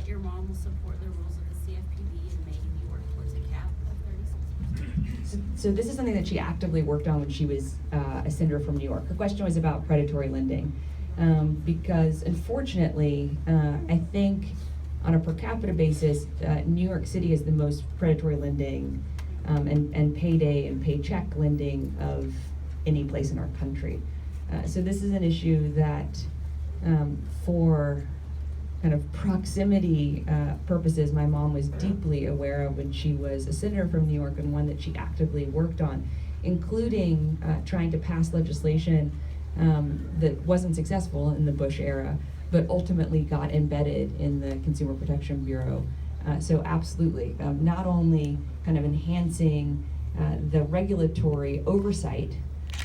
that your mom will support the rules of the CFPB and maybe work towards a cap of 36%? So this is something that she actively worked on when she was a senator from New York. Her question was about predatory lending. Because unfortunately, I think on a per capita basis, New York City is the most predatory lending and payday and paycheck lending of any place in our country. So this is an issue that for kind of proximity purposes, my mom was deeply aware of when she was a senator from New York, and one that she actively worked on, including trying to pass legislation that wasn't successful in the Bush era, but ultimately got embedded in the Consumer Protection Bureau. So absolutely, not only kind of enhancing the regulatory oversight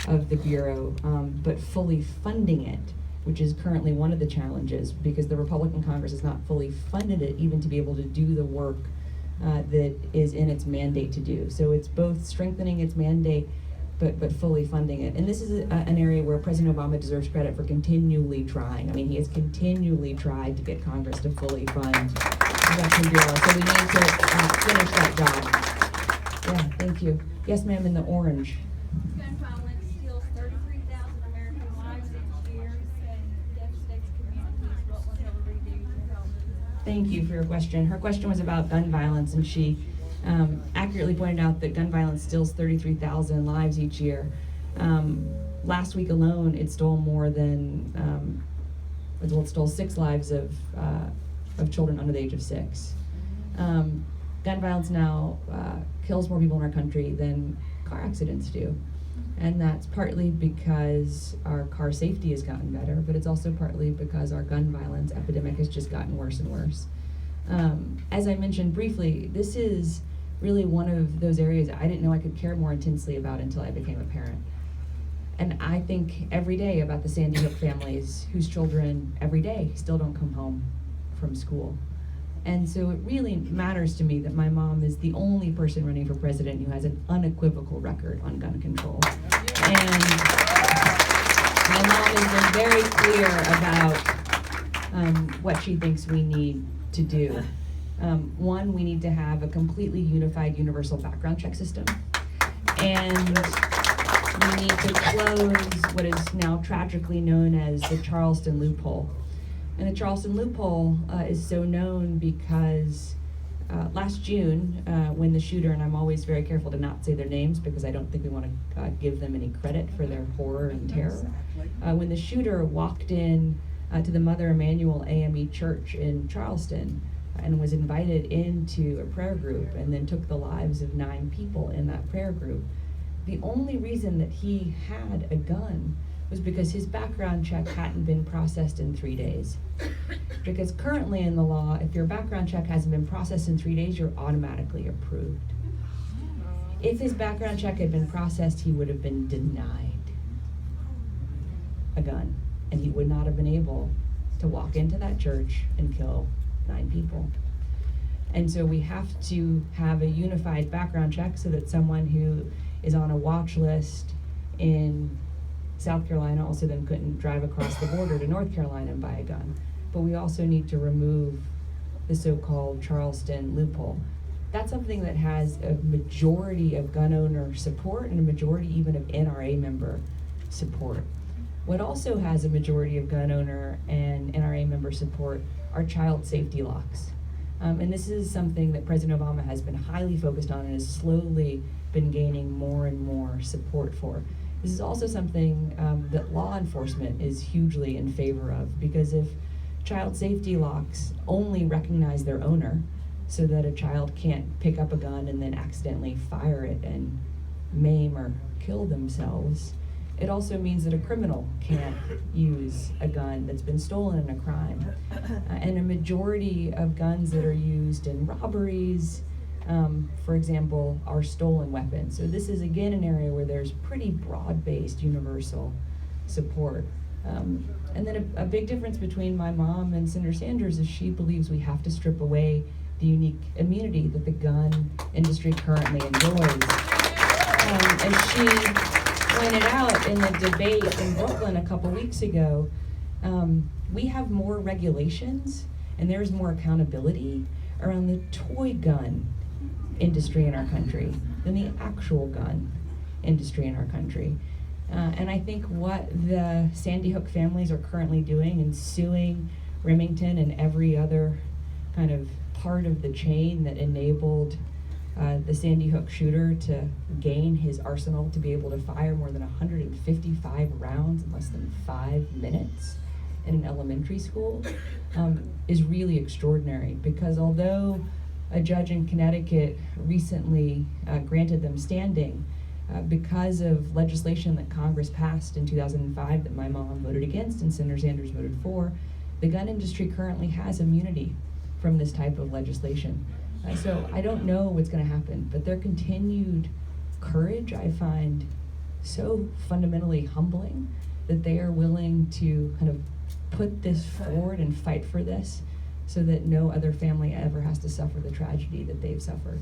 of the Bureau, but fully funding it, which is currently one of the challenges, because the Republican Congress has not fully funded it even to be able to do the work that is in its mandate to do. So it's both strengthening its mandate, but fully funding it. And this is an area where President Obama deserves credit for continually trying. I mean, he has continually tried to get Congress to fully fund the Protection Bureau. So we need to finish that job. Yeah, thank you. Yes, ma'am, in the orange. Gun violence steals 33,000 American lives each year and devastates communities. What will Hillary do to help? Thank you for your question. Her question was about gun violence, and she accurately pointed out that gun violence steals 33,000 lives each year. Last week alone, it stole more than, it stole 6 lives of children under the age of 6. Gun violence now kills more people in our country than car accidents do. And that's partly because our car safety has gotten better, but it's also partly because our gun violence epidemic has just gotten worse and worse. As I mentioned briefly, this is really one of those areas I didn't know I could care more intensely about until I became a parent. And I think every day about the Sandy Hook families whose children every day still don't come home from school. And so it really matters to me that my mom is the only person running for president who has an unequivocal record on gun control. And my mom has been very clear about what she thinks we need to do. One, we need to have a completely unified universal background check system. And we need to close what is now tragically known as the Charleston loophole. And the Charleston loophole is so known because last June, when the shooter, and I'm always very careful to not say their names because I don't think we want to give them any credit for their horror and terror. When the shooter walked in to the Mother Emanuel AME Church in Charleston and was invited into a prayer group and then took the lives of 9 people in that prayer group, the only reason that he had a gun was because his background check hadn't been processed in 3 days. Because currently in the law, if your background check hasn't been processed in 3 days, you're automatically approved. If his background check had been processed, he would have been denied a gun, and he would not have been able to walk into that church and kill 9 people. And so we have to have a unified background check so that someone who is on a watch list in South Carolina also then couldn't drive across the border to North Carolina and buy a gun. But we also need to remove the so-called Charleston loophole. That's something that has a majority of gun owner support and a majority even of NRA member support. What also has a majority of gun owner and NRA member support are child safety locks. And this is something that President Obama has been highly focused on and has slowly been gaining more and more support for. This is also something that law enforcement is hugely in favor of, because if child safety locks only recognize their owner so that a child can't pick up a gun and then accidentally fire it and maim or kill themselves, it also means that a criminal can't use a gun that's been stolen in a crime. And a majority of guns that are used in robberies, for example, are stolen weapons. So this is again an area where there's pretty broad-based universal support. And then a big difference between my mom and Senator Sanders is she believes we have to strip away the unique immunity that the gun industry currently enjoys. And she pointed out in the debate in Brooklyn a couple weeks ago, we have more regulations and there's more accountability around the toy gun industry in our country than the actual gun industry in our country. And I think what the Sandy Hook families are currently doing in suing Remington and every other kind of part of the chain that enabled the Sandy Hook shooter to gain his arsenal to be able to fire more than 155 rounds in less than 5 minutes in an elementary school is really extraordinary, because although a judge in Connecticut recently granted them standing, because of legislation that Congress passed in 2005 that my mom voted against and Senator Sanders voted for, the gun industry currently has immunity from this type of legislation. So I don't know what's going to happen, but their continued courage I find so fundamentally humbling, that they are willing to kind of put this forward and fight for this so that no other family ever has to suffer the tragedy that they've suffered.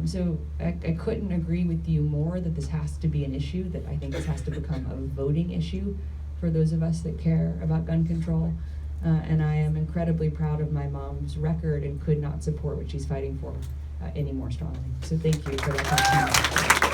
So I couldn't agree with you more that this has to be an issue, that I think this has to become a voting issue for those of us that care about gun control. And I am incredibly proud of my mom's record and could not support what she's fighting for any more strongly. So thank you for that opportunity.